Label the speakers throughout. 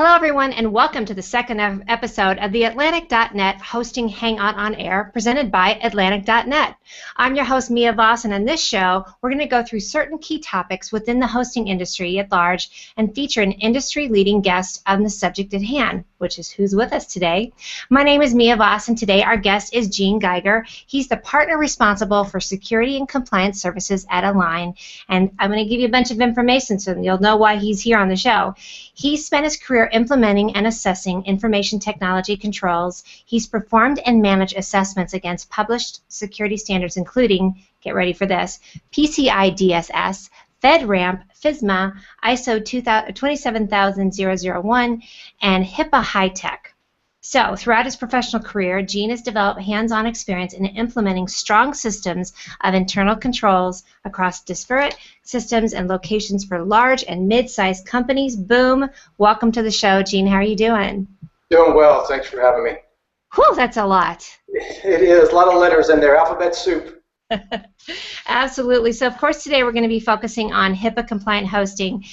Speaker 1: Hello, everyone, and welcome to the second episode of the Atlantic.Net Hosting Hangout on Air, presented by Atlantic.Net. I'm your host, Mia Voss, and on this show, we're going to go through certain key topics within the hosting industry at large and feature an industry-leading guest on the subject at hand, which is who's with us today. My name is Mia Voss, and today our guest is Gene Geiger. He's the partner responsible for security and compliance services at A-lign, and I'm going to give you a bunch of information so you'll know why he's here on the show. He spent his career implementing and assessing information technology controls. He's performed and managed assessments against published security standards including, get ready for this, PCI DSS, FedRAMP, FISMA, ISO 27001, and HIPAA HITECH. So, throughout his professional career, Gene has developed hands-on experience in implementing strong systems of internal controls across disparate systems and locations for large and mid-sized companies. Boom! Welcome to the show, Gene. How are you doing?
Speaker 2: Doing well. Thanks for having me.
Speaker 1: Whew, that's a lot.
Speaker 2: It is. A lot of letters in there. Alphabet soup.
Speaker 1: Absolutely. So, of course, today we're going to be focusing on HIPAA compliant hosting,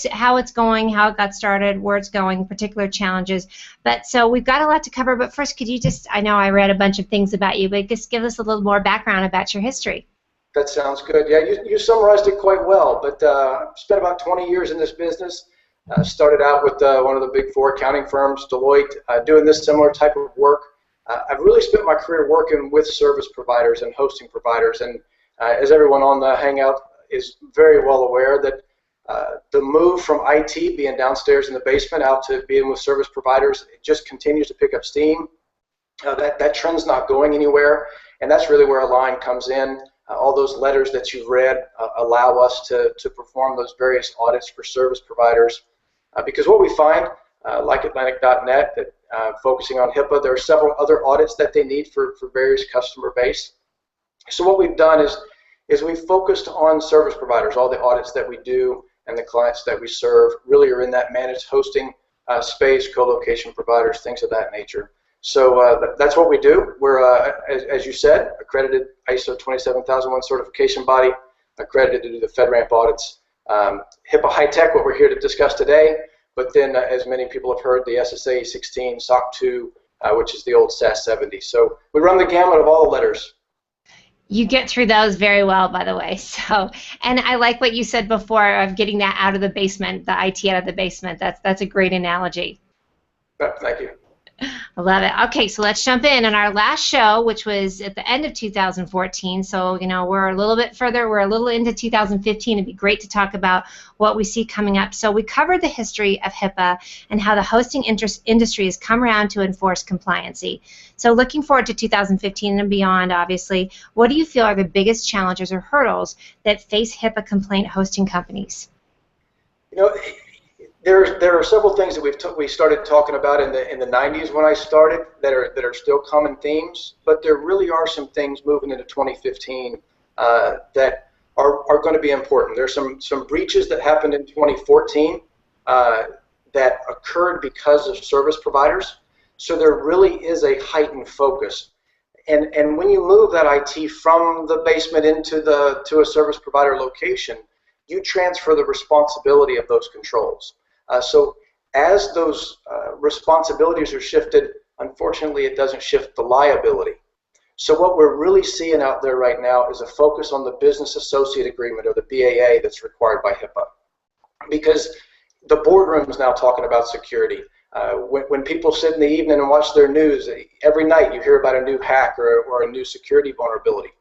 Speaker 1: how it's going, how it got started, where it's going, particular challenges. But so we've got a lot to cover. But first, could you just, I know I read a bunch of things about you, but just give us a little more background about your history.
Speaker 2: That sounds good. Yeah, you summarized it quite well. But spent about 20 years in this business. Started out with one of the big four accounting firms, Deloitte, doing this similar type of work. I've really spent my career working with service providers and hosting providers, and as everyone on the Hangout is very well aware that the move from IT being downstairs in the basement out to being with service providers, it just continues to pick up steam. That trend's not going anywhere, and that's really where A-lign comes in. All those letters that you've read allow us to perform those various audits for service providers, because what we find, like Atlantic.Net, that focusing on HIPAA, there are several other audits that they need for various customer base. So what we've done is we've focused on service providers. All the audits that we do and the clients that we serve really are in that managed hosting space, co-location providers, things of that nature. So that's what we do. We're, as you said, accredited ISO 27001 certification body, accredited to do the FedRAMP audits. HIPAA HITECH, what we're here to discuss today. But then, as many people have heard, the SSA 16, SOC 2, which is the old SAS 70. So we run the gamut of all the letters.
Speaker 1: You get through those very well, by the way. So, and I like what you said before of getting that out of the basement, the IT out of the basement. That's a great analogy.
Speaker 2: Thank you.
Speaker 1: I love it. Okay, so let's jump in. On our last show, which was at the end of 2014, so we're a little bit further, we're a little into 2015. It'd be great to talk about what we see coming up. So we covered the history of HIPAA and how the hosting industry has come around to enforce compliancy. So looking forward to 2015 and beyond, obviously, what do you feel are the biggest challenges or hurdles that face HIPAA compliant hosting companies?
Speaker 2: There are several things that we started talking about in the 90s when I started that are still common themes, but there really are some things moving into 2015 that are going to be important. There's some breaches that happened in 2014 that occurred because of service providers, so there really is a heightened focus. And when you move that IT from the basement to a service provider location, you transfer the responsibility of those controls. So as those responsibilities are shifted, unfortunately it doesn't shift the liability. So what we're really seeing out there right now is a focus on the business associate agreement, or the BAA, that's required by HIPAA. Because the boardroom is now talking about security. When people sit in the evening and watch their news, every night you hear about a new hack or a new security vulnerability.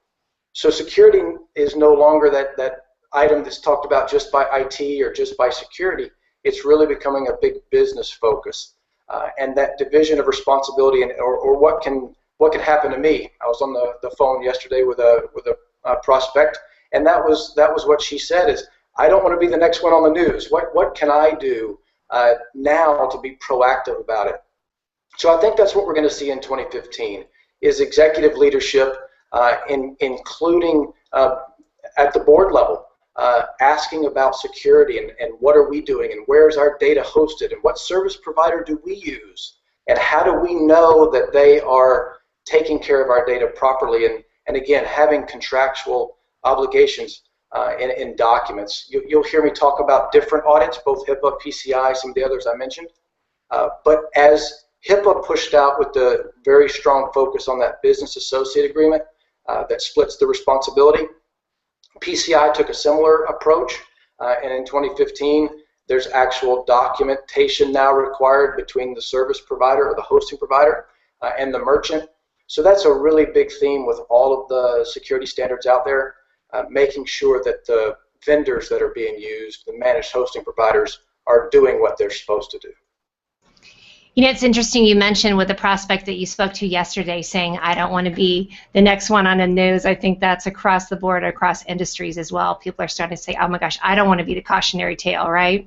Speaker 2: So security is no longer that item that's talked about just by IT or just by security. It's really becoming a big business focus, and that division of responsibility or what can happen to me. I was on the phone yesterday with a prospect, and that was what she said is, I don't want to be the next one on the news. What can I do now to be proactive about it? So I think that's what we're going to see in 2015 is executive leadership, including at the board level. Asking about security and what are we doing and where's our data hosted and what service provider do we use and how do we know that they are taking care of our data properly, and again, having contractual obligations in documents. You'll hear me talk about different audits, both HIPAA, PCI, some of the others I mentioned. But as HIPAA pushed out with the very strong focus on that business associate agreement that splits the responsibility, PCI took a similar approach, and in 2015, there's actual documentation now required between the service provider or the hosting provider and the merchant. So that's a really big theme with all of the security standards out there, making sure that the vendors that are being used, the managed hosting providers, are doing what they're supposed to do.
Speaker 1: You know, it's interesting you mentioned with the prospect that you spoke to yesterday saying, I don't want to be the next one on the news. I think that's across the board, across industries as well. People are starting to say, oh my gosh, I don't want to be the cautionary tale, right?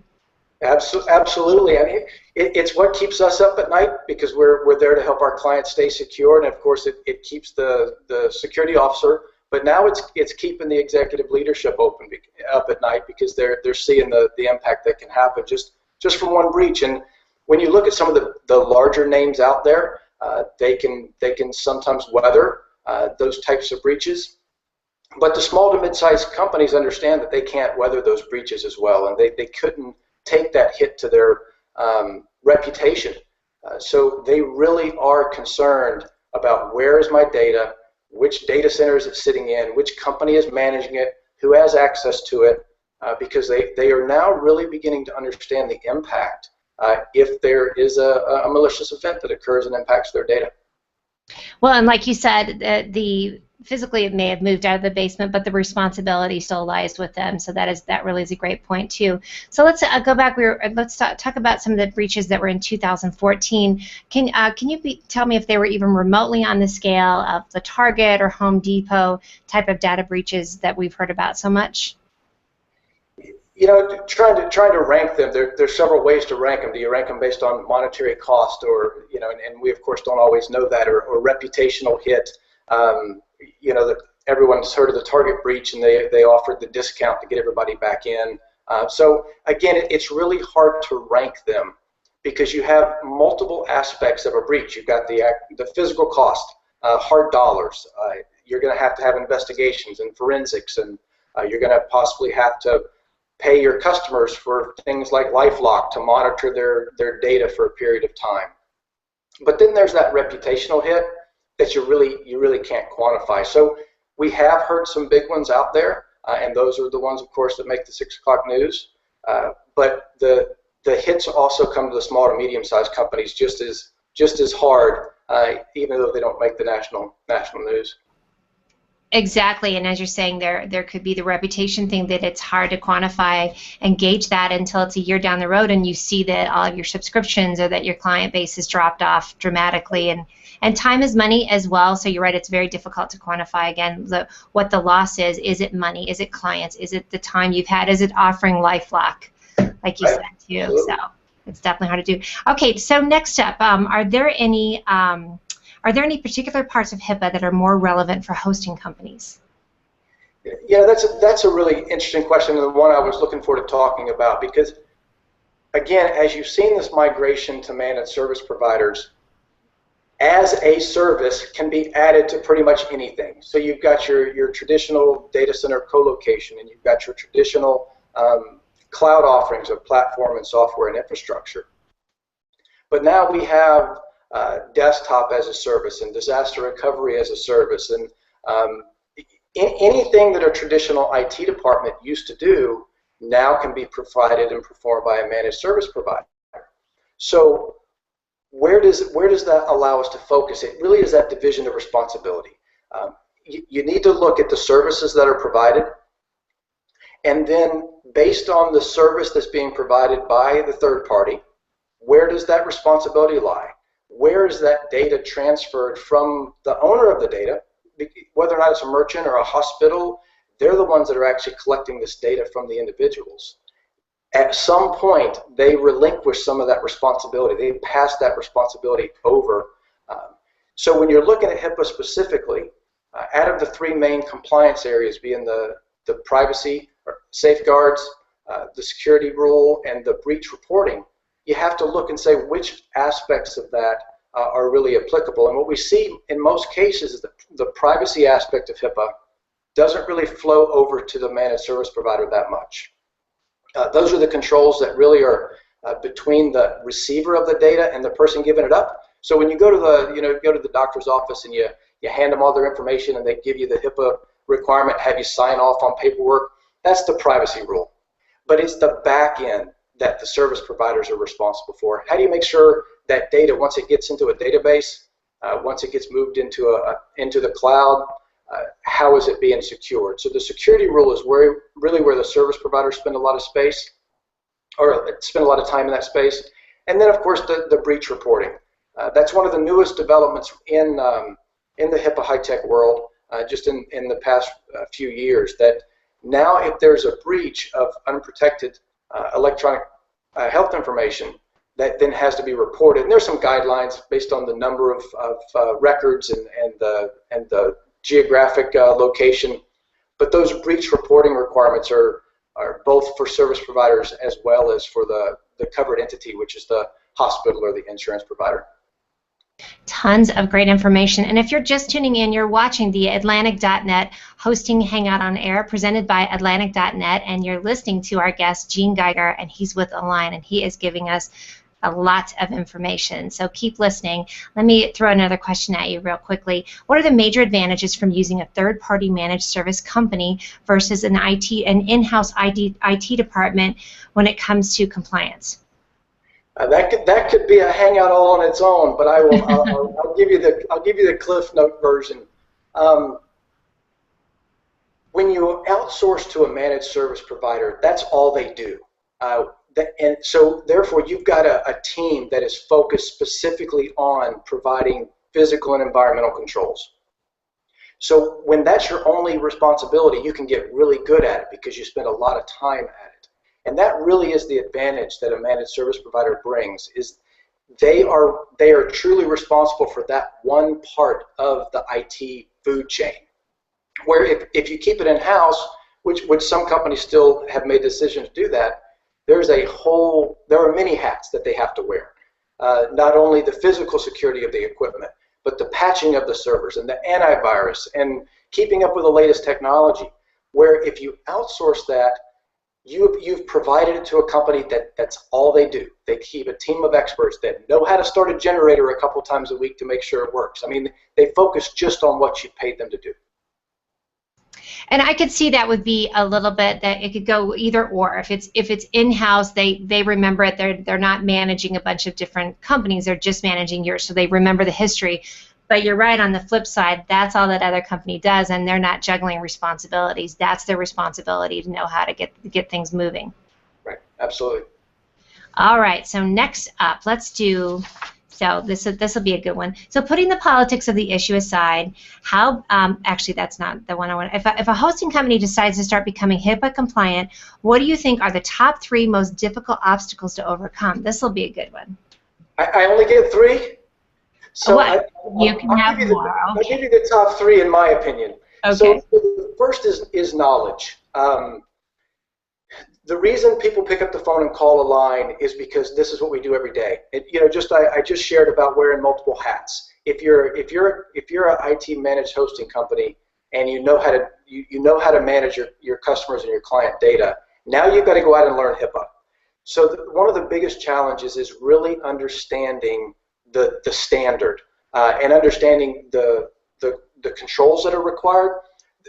Speaker 2: Absolutely. I mean, it's what keeps us up at night because we're there to help our clients stay secure, and of course it keeps the security officer, but now it's keeping the executive leadership up at night because they're seeing the impact that can happen just from one breach. And when you look at some of the larger names out there, they can sometimes weather those types of breaches. But the small to mid-sized companies understand that they can't weather those breaches as well, and they couldn't take that hit to their reputation. So they really are concerned about where is my data, which data center is it sitting in, which company is managing it, who has access to it, because they are now really beginning to understand the impact if there is a malicious event that occurs and impacts their data.
Speaker 1: Well, and like you said, physically it may have moved out of the basement, but the responsibility still lies with them. So that really is a great point too. So let's go back. Let's talk about some of the breaches that were in 2014. Can you tell me if they were even remotely on the scale of the Target or Home Depot type of data breaches that we've heard about so much?
Speaker 2: You know, trying to rank them, there's several ways to rank them. Do you rank them based on monetary cost, or and we of course don't always know that, or reputational hit? You know, that everyone's heard of the Target breach, and they offered the discount to get everybody back in. So again, it's really hard to rank them because you have multiple aspects of a breach. You've got the physical cost, hard dollars. You're going to have investigations and forensics, and you're going to possibly have to pay your customers for things like LifeLock to monitor their data for a period of time. But then there's that reputational hit that you really can't quantify. So we have heard some big ones out there, and those are the ones, of course, that make the 6 o'clock news. But the hits also come to the small to medium-sized companies just as hard, even though they don't make the national news.
Speaker 1: Exactly, and as you're saying, there could be the reputation thing that it's hard to quantify and gauge that until it's a year down the road and you see that all of your subscriptions or that your client base has dropped off dramatically, and time is money as well. So you're right, it's very difficult to quantify again what the loss is. Is it money? Is it clients? Is it the time you've had? Is it offering LifeLock, like you said too? Absolutely. So it's definitely hard to do. Okay, so next up, are there any particular parts of HIPAA that are more relevant for hosting companies?
Speaker 2: Yeah, that's a really interesting question, and the one I was looking forward to talking about, because again, as you've seen this migration to managed service providers, as a service can be added to pretty much anything. So you've got your traditional data center co-location, and you've got your traditional cloud offerings of platform and software and infrastructure. But now we have desktop as a service and disaster recovery as a service, and anything that a traditional IT department used to do now can be provided and performed by a managed service provider. So where does that allow us to focus? It really is that division of responsibility. You need to look at the services that are provided, and then based on the service that's being provided by the third party, where does that responsibility lie? Where is that data transferred from the owner of the data, whether or not it's a merchant or a hospital? They're the ones that are actually collecting this data from the individuals. At some point, they relinquish some of that responsibility. They pass that responsibility over. So when you're looking at HIPAA specifically, out of the 3 main compliance areas being the privacy or safeguards, the security rule, and the breach reporting, you have to look and say which aspects of that are really applicable. And what we see in most cases is that the privacy aspect of HIPAA doesn't really flow over to the managed service provider that much. Those are the controls that really are between the receiver of the data and the person giving it up. So when you go to the doctor's office and you hand them all their information and they give you the HIPAA requirement, have you sign off on paperwork, that's the privacy rule. But it's the back end that the service providers are responsible for. How do you make sure that data, once it gets into a database, once it gets moved into the cloud, how is it being secured? So the security rule is really where the service providers spend a lot of space, or spend a lot of time in that space. And then, of course, the breach reporting. That's one of the newest developments in the HIPAA HITECH world, just in the past few years, that now if there's a breach of unprotected electronic health information, that then has to be reported. And there's some guidelines based on the number of records and the geographic location. But those breach reporting requirements are both for service providers as well as for the covered entity, which is the hospital or the insurance provider.
Speaker 1: Tons of great information. And if you're just tuning in, you're watching the Atlantic.Net Hosting Hangout on Air presented by Atlantic.Net, and you're listening to our guest, Gene Geiger, and he's with A-lign, and he is giving us a lot of information. So keep listening. Let me throw another question at you real quickly. What are the major advantages from using a third-party managed service company versus an in-house IT department when it comes to compliance?
Speaker 2: That could be a hangout all on its own, but I'll give you the Cliff Note version. When you outsource to a managed service provider, that's all they do, and so therefore you've got a team that is focused specifically on providing physical and environmental controls. So when that's your only responsibility, you can get really good at it because you spend a lot of time at it. And that really is the advantage that a managed service provider brings, is they are truly responsible for that one part of the IT food chain. Where if you keep it in-house, which some companies still have made decisions to do that, there are many hats that they have to wear. Not only the physical security of the equipment, but the patching of the servers and the antivirus and keeping up with the latest technology. Where if you outsource that, you've provided it to a company that's all they do. They keep a team of experts that know how to start a generator a couple times a week to make sure it works. I mean, they focus just on what you paid them to do.
Speaker 1: And I could see that would be a little bit that it could go either or. If it's in-house, they remember it. They're not managing a bunch of different companies. They're just managing yours, so they remember the history. But you're right, on the flip side, that's all that other company does, and they're not juggling responsibilities. That's their responsibility to know how to get things moving. Right,
Speaker 2: absolutely.
Speaker 1: All right, so next up, let's do, so this will be a good one. So putting the politics of the issue aside, how, actually that's not the one I want. If a hosting company decides to start becoming HIPAA compliant, what do you think are the top 3 most difficult obstacles to overcome? This will be a good one.
Speaker 2: I only get 3? So
Speaker 1: I'll give you
Speaker 2: the top 3 in my opinion.
Speaker 1: Okay.
Speaker 2: So the first is knowledge. The reason people pick up the phone and call A-lign is because this is what we do every day. I just shared about wearing multiple hats. If you're an IT managed hosting company and you know how to manage your customers and your client data, now you've got to go out and learn HIPAA. So one of the biggest challenges is really understanding the standard and understanding the controls that are required.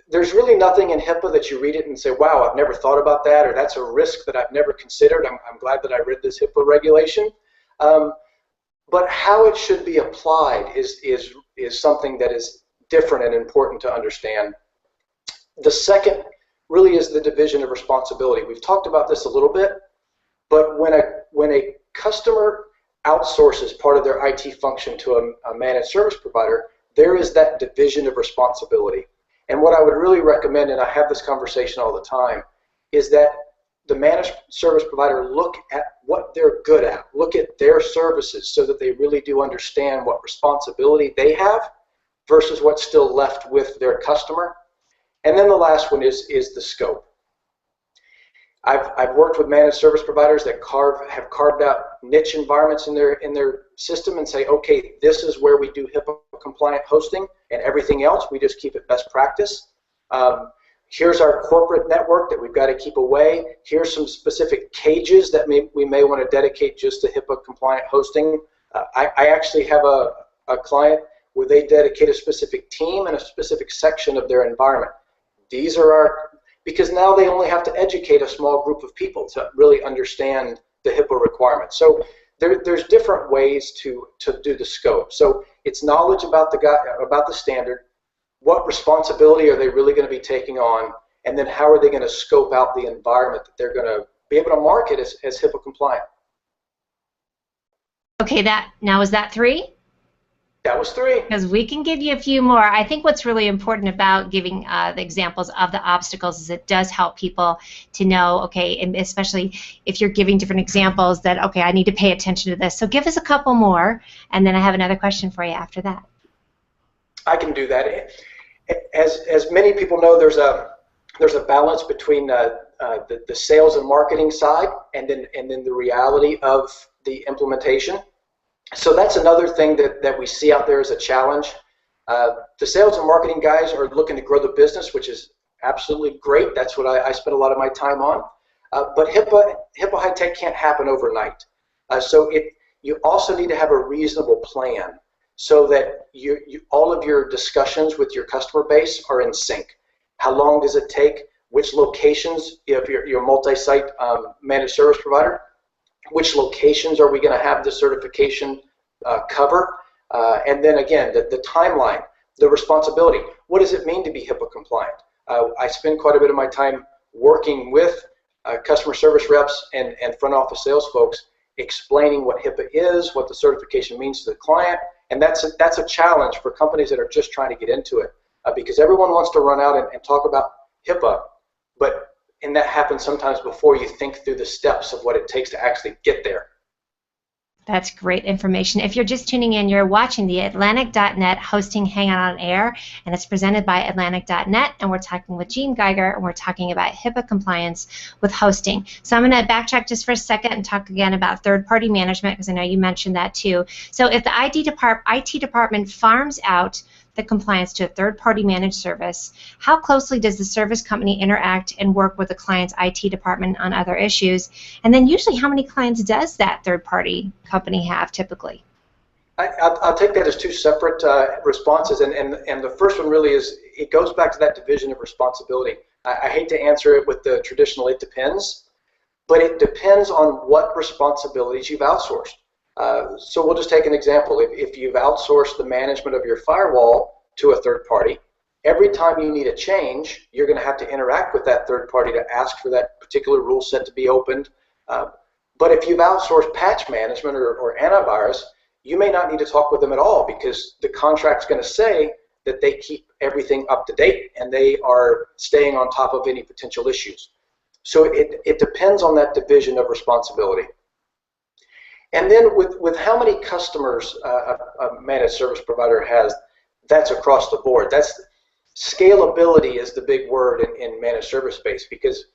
Speaker 2: There's really nothing in HIPAA that you read it and say, wow, I've never thought about that, or that's a risk that I've never considered. I'm glad that I read this HIPAA regulation. But how it should be applied is something that is different and important to understand. The second really is the division of responsibility. We've talked about this a little bit, but when a customer outsources part of their IT function to a managed service provider, there is that division of responsibility. And what I would really recommend, and I have this conversation all the time, is that the managed service provider look at what they're good at, look at their services so that they really do understand what responsibility they have versus what's still left with their customer. And then the last one is the scope. I've worked with managed service providers that have carved out niche environments in their system and say, okay, this is where we do HIPAA compliant hosting, and everything else we just keep it best practice. Here's our corporate network that we've got to keep away. Here's some specific cages that we may want to dedicate just to HIPAA compliant hosting. I actually have a client where they dedicate a specific team and a specific section of their environment. These are because now they only have to educate a small group of people to really understand the HIPAA requirements. So there's different ways to do the scope. So it's knowledge about the standard. What responsibility are they really going to be taking on, and then how are they going to scope out the environment that they're going to be able to market as HIPAA compliant.
Speaker 1: Okay, now is that 3?
Speaker 2: That was 3.
Speaker 1: Because we can give you a few more. I think what's really important about giving the examples of the obstacles is it does help people to know, okay, and especially if you're giving different examples that, okay, I need to pay attention to this. So give us a couple more, and then I have another question for you after that. I
Speaker 2: can do that. As many people know, there's a balance between the sales and marketing side and then the reality of the implementation. So that's another thing that we see out there as a challenge. The sales and marketing guys are looking to grow the business, which is absolutely great. That's what I spend a lot of my time on. But HIPAA HITECH can't happen overnight. So you also need to have a reasonable plan so that all of your discussions with your customer base are in sync. How long does it take? Which locations, if you're a multi-site managed service provider, which locations are we going to have the certification cover? And then again, the timeline, the responsibility. What does it mean to be HIPAA compliant? I spend quite a bit of my time working with customer service reps and front office sales folks explaining what HIPAA is, what the certification means to the client, and that's a challenge for companies that are just trying to get into it because everyone wants to run out and talk about HIPAA, and that happens sometimes before you think through the steps of what it takes to actually get there. That's great information. If you're just tuning in, you're watching the Atlantic.Net Hosting Hangout on Air, and it's presented by Atlantic.Net, and we're talking with Gene Geiger, and we're talking about HIPAA compliance with hosting. So I'm going to backtrack just for a second and talk again about third-party management, because I know you mentioned that too. So if the IT department farms out the compliance to a third-party managed service, how closely does the service company interact and work with the client's IT department on other issues? And then usually how many clients does that third-party company have typically? I'll take that as 2 separate responses, and the first one really is, it goes back to that division of responsibility. I hate to answer it with the traditional it depends, but it depends on what responsibilities you've outsourced. So we'll just take an example. If you've outsourced the management of your firewall to a third party, every time you need a change, you're going to have to interact with that third party to ask for that particular rule set to be opened. But if you've outsourced patch management or antivirus, you may not need to talk with them at all because the contract's going to say that they keep everything up to date and they are staying on top of any potential issues. So it depends on that division of responsibility. And then with how many customers a managed service provider has, that's across the board. Scalability is the big word in managed service space because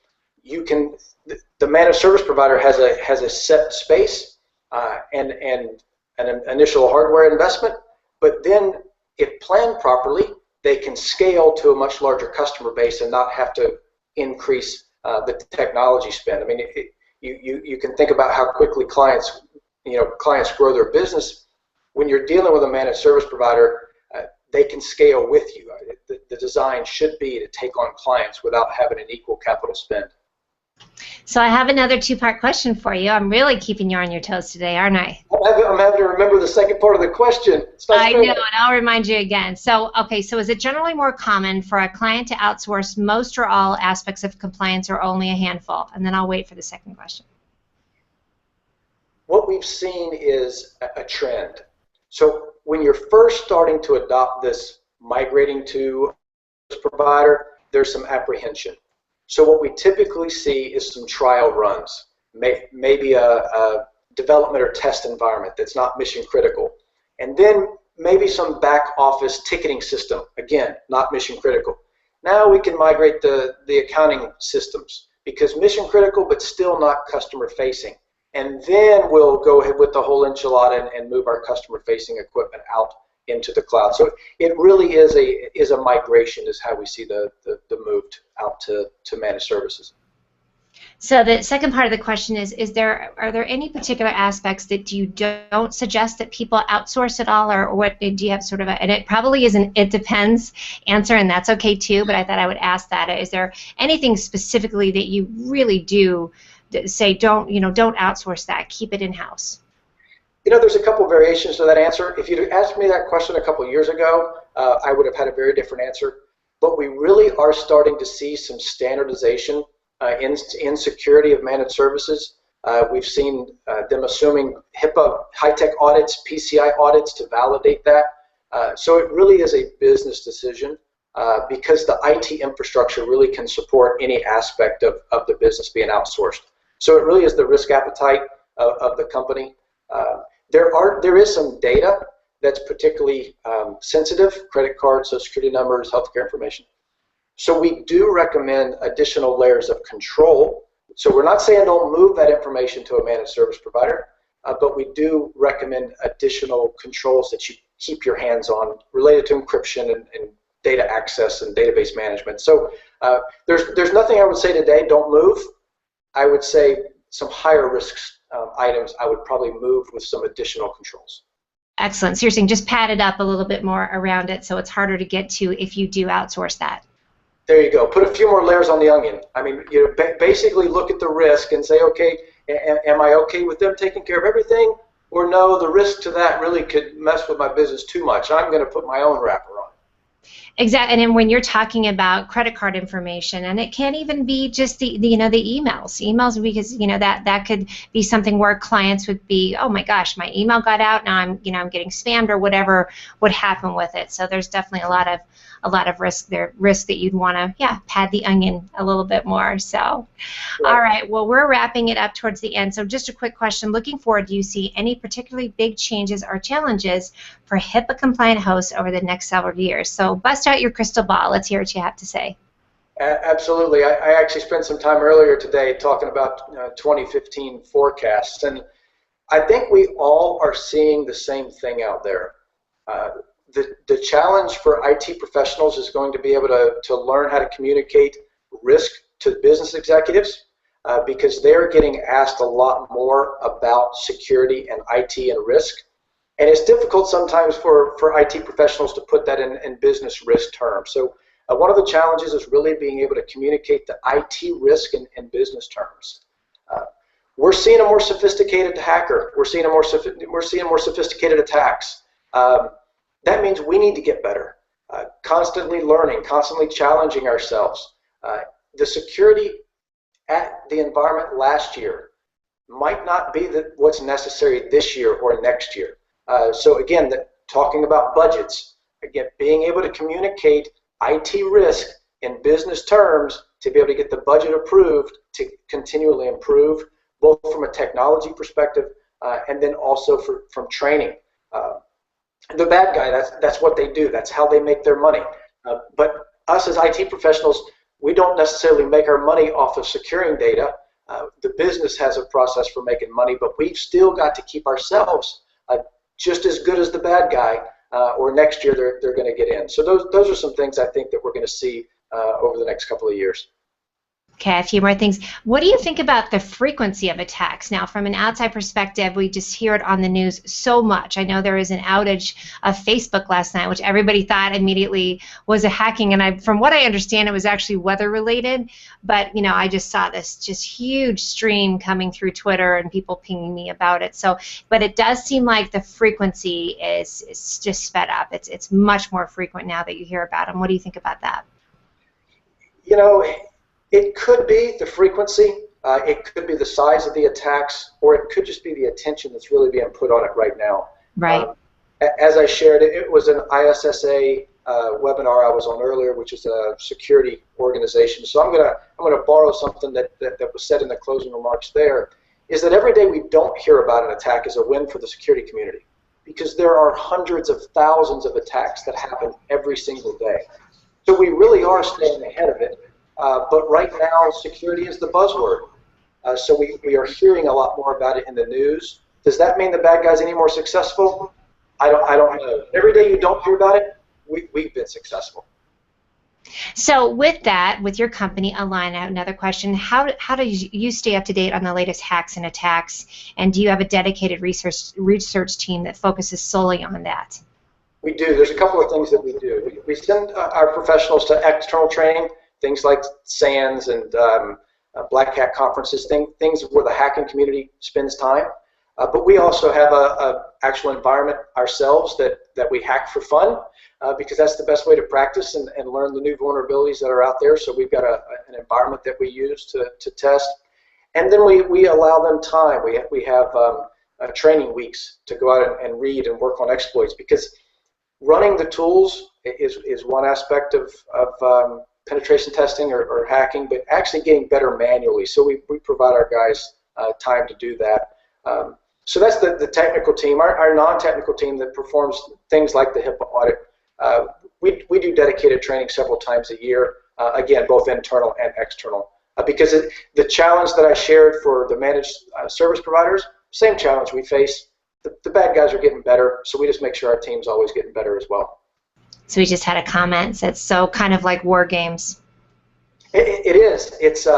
Speaker 2: the managed service provider has a set space and an initial hardware investment, but then if planned properly, they can scale to a much larger customer base and not have to increase the technology spend. I mean, you can think about how quickly clients grow their business. When you're dealing with a managed service provider, they can scale with you. The design should be to take on clients without having an equal capital spend. So I have another 2-part question for you. I'm really keeping you on your toes today, aren't I? I'm having to remember the second part of the question. I know, and I'll remind you again. So, okay, so is it generally more common for a client to outsource most or all aspects of compliance or only a handful? And then I'll wait for the second question. What we've seen is a trend. So when you're first starting to adopt this migrating to a provider, there's some apprehension. So what we typically see is some trial runs, maybe a development or test environment that's not mission critical, and then maybe some back office ticketing system, again, not mission critical. Now we can migrate the accounting systems because mission critical but still not customer facing. And then we'll go ahead with the whole enchilada and move our customer-facing equipment out into the cloud. So it really is a migration, is how we see the move out to managed services.
Speaker 1: So the second part of the question is are there any particular aspects that you don't suggest that people outsource at all, or what do you have sort of and it probably is an it depends answer, and that's okay too, but I thought I would ask that. Is there anything specifically that you really do say don't outsource that, keep it in-house?
Speaker 2: There's a couple variations to that answer. If you'd asked me that question a couple years ago, I would have had a very different answer. But we really are starting to see some standardization in security of managed services. We've seen them assuming HIPAA HITECH audits, PCI audits to validate that. So it really is a business decision because the IT infrastructure really can support any aspect of the business being outsourced. So it really is the risk appetite of the company. There is some data that's particularly sensitive, credit cards, social security numbers, healthcare information. So we do recommend additional layers of control. So we're not saying don't move that information to a managed service provider, but we do recommend additional controls that you keep your hands on related to encryption and data access and database management. So there's nothing I would say today, don't move. I would say some higher risk items I would probably move with some additional controls.
Speaker 1: Excellent. So you're saying just pad it up a little bit more around it so it's harder to get to if you do outsource that.
Speaker 2: There you go. Put a few more layers on the onion. I mean, basically look at the risk and say, okay, am I okay with them taking care of everything? Or no, the risk to that really could mess with my business too much. I'm going to put my own wrapper on.
Speaker 1: Exactly, and then when you're talking about credit card information, and it can't even be just the emails, because that could be something where clients would be, oh my gosh, my email got out, now I'm getting spammed or whatever would happen with it. So there's definitely a lot of risk that you'd want to pad the onion a little bit more. So, right. All right, well, we're wrapping it up towards the end. So just a quick question: looking forward, do you see any particularly big changes or challenges for HIPAA compliant hosts over the next several years? So bust out your crystal ball. Let's hear what you have to say.
Speaker 2: Absolutely. I actually spent some time earlier today talking about 2015 forecasts, and I think we all are seeing the same thing out there. The challenge for IT professionals is going to be able to learn how to communicate risk to business executives because they're getting asked a lot more about security and IT and risk. And it's difficult sometimes for IT professionals to put that in business risk terms. So one of the challenges is really being able to communicate the IT risk in business terms. We're seeing a more sophisticated hacker. We're seeing more sophisticated attacks. That means we need to get better, constantly learning, constantly challenging ourselves. The security at the environment last year might not be what's necessary this year or next year. So again, talking about budgets, again, being able to communicate IT risk in business terms to be able to get the budget approved to continually improve, both from a technology perspective and then also from training. The bad guy, that's what they do. That's how they make their money. But us as IT professionals, we don't necessarily make our money off of securing data. The business has a process for making money, but we've still got to keep ourselves just as good as the bad guy, or next year they're going to get in. So those are some things I think that we're going to see over the next couple of years.
Speaker 1: Okay, a few more things. What do you think about the frequency of attacks? Now, from an outside perspective, we just hear it on the news so much. I know there was an outage of Facebook last night, which everybody thought immediately was a hacking, and from what I understand, it was actually weather-related. But, I just saw this just huge stream coming through Twitter and people pinging me about it. So, but it does seem like the frequency is just sped up. It's much more frequent now that you hear about them. What do you think about that?
Speaker 2: It could be the frequency, it could be the size of the attacks, or it could just be the attention that's really being put on it right now.
Speaker 1: Right.
Speaker 2: As I shared, it was an ISSA webinar I was on earlier, which is a security organization. So I'm gonna borrow something that was said in the closing remarks there, is that every day we don't hear about an attack is a win for the security community, because there are hundreds of thousands of attacks that happen every single day. So we really are staying ahead of it. But right now, security is the buzzword. So we are hearing a lot more about it in the news. Does that mean the bad guy's any more successful? I don't know. Every day you don't hear about it, we've been successful.
Speaker 1: So with that, with your company, A-lign, another question, how do you stay up to date on the latest hacks and attacks, and do you have a dedicated research team that focuses solely on that?
Speaker 2: We do. There's a couple of things that we do. We send our professionals to external training, things like SANS and Black Hat conferences, things where the hacking community spends time. But we also have a actual environment ourselves that we hack for fun, because that's the best way to practice and learn the new vulnerabilities that are out there. So we've got an environment that we use to test. And then we allow them time. We have training weeks to go out and read and work on exploits, because running the tools is one aspect of penetration testing or hacking, but actually getting better manually. So we provide our guys time to do that. So that's the technical team. Our non-technical team that performs things like the HIPAA audit, we do dedicated training several times a year, again, both internal and external. Because the challenge that I shared for the managed service providers, same challenge we face. The bad guys are getting better, so we just make sure our team's always getting better as well. So
Speaker 1: we just had a comment that so kind of like war games.
Speaker 2: It is. It's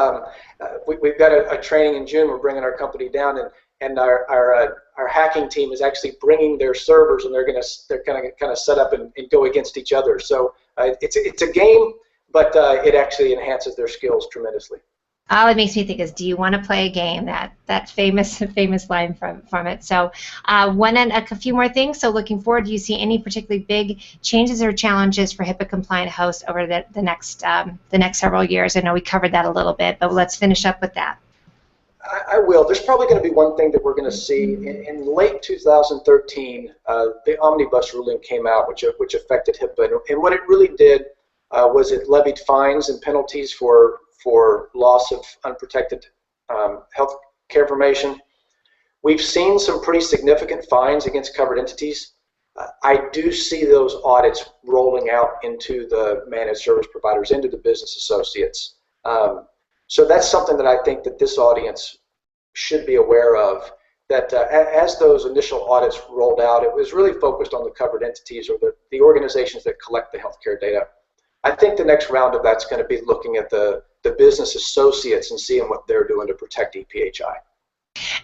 Speaker 2: we've got a training in June. We're bringing our company down, and our hacking team is actually bringing their servers, and they're going to kind of set up and go against each other. So it's a game, but it actually enhances their skills tremendously.
Speaker 1: All it makes me think is, do you want to play a game? That famous line from it. So a few more things. So looking forward, do you see any particularly big changes or challenges for HIPAA compliant hosts over the next several years? I know we covered that a little bit, but let's finish up with that.
Speaker 2: I will. There's probably going to be one thing that we're going to see in late 2013. The omnibus ruling came out, which affected HIPAA, and what it really did was it levied fines and penalties for loss of unprotected health care information. We've seen some pretty significant fines against covered entities. I do see those audits rolling out into the managed service providers, into the business associates. So that's something that I think that this audience should be aware of, that as those initial audits rolled out, it was really focused on the covered entities or the organizations that collect the healthcare data. I think the next round of that's going to be looking at the business associates and seeing what they're doing to protect EPHI.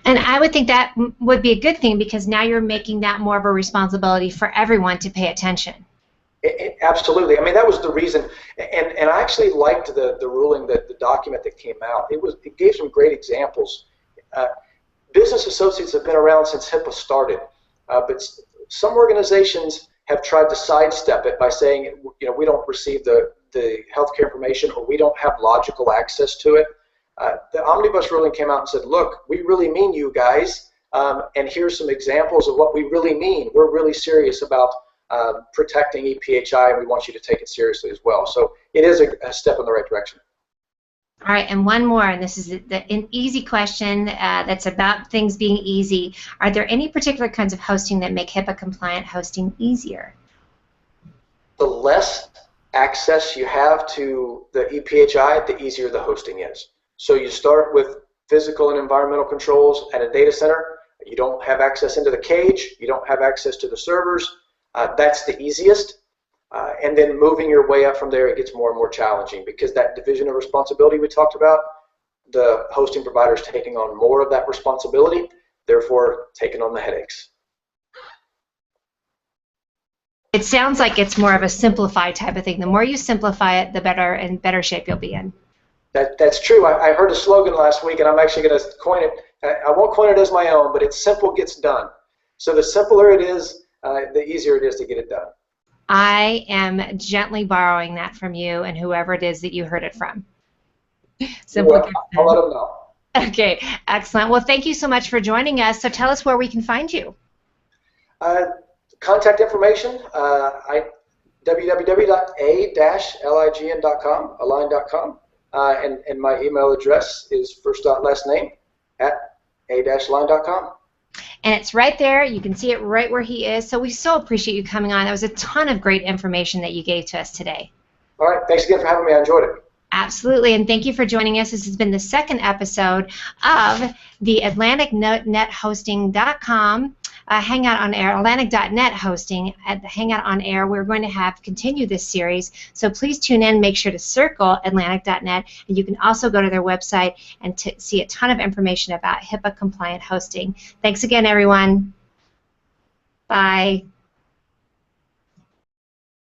Speaker 1: And I would think that would be a good thing, because now you're making that more of a responsibility for everyone to pay attention.
Speaker 2: Absolutely. I mean, that was the reason, and I actually liked the ruling, the document that came out. It gave some great examples. Business associates have been around since HIPAA started, but some organizations have tried to sidestep it by saying, we don't receive the healthcare information, or we don't have logical access to it. The omnibus ruling came out and said, look, we really mean you guys, and here's some examples of what we really mean. We're really serious about protecting EPHI, and we want you to take it seriously as well. So it is a step in the right direction.
Speaker 1: All right, and one more, and this is an easy question that's about things being easy. Are there any particular kinds of hosting that make HIPAA compliant hosting easier?
Speaker 2: The less access you have to the EPHI, the easier the hosting is. So you start with physical and environmental controls at a data center. You don't have access into the cage. You don't have access to the servers. That's the easiest. And then moving your way up from there, it gets more and more challenging, because that division of responsibility we talked about, the hosting provider is taking on more of that responsibility, therefore taking on the headaches.
Speaker 1: It sounds like it's more of a simplified type of thing. The more you simplify it, the better and better shape you'll be in.
Speaker 2: That's true. I heard a slogan last week, and I'm actually going to coin it. I won't coin it as my own, but it's simple gets done. So the simpler it is, the easier it is to get it done.
Speaker 1: I am gently borrowing that from you and whoever it is that you heard it from. Simple gets done.
Speaker 2: I'll let them know.
Speaker 1: Okay, excellent. Well, thank you so much for joining us. So tell us where we can find you.
Speaker 2: Contact information, www.a-lign.com, align.com, and my email address is first.lastname @a-lign.com.
Speaker 1: And it's right there. You can see it right where he is. So we so appreciate you coming on. That was a ton of great information that you gave to us today.
Speaker 2: All right. Thanks again for having me. I enjoyed it.
Speaker 1: Absolutely, and thank you for joining us. This has been the second episode of the Atlantic.Net Hosting.com Hangout on Air, Atlantic.Net hosting at the Hangout on Air. We're going to continue this series, so please tune in. Make sure to circle Atlantic.Net, and you can also go to their website and see a ton of information about HIPAA compliant hosting. Thanks again, everyone. Bye.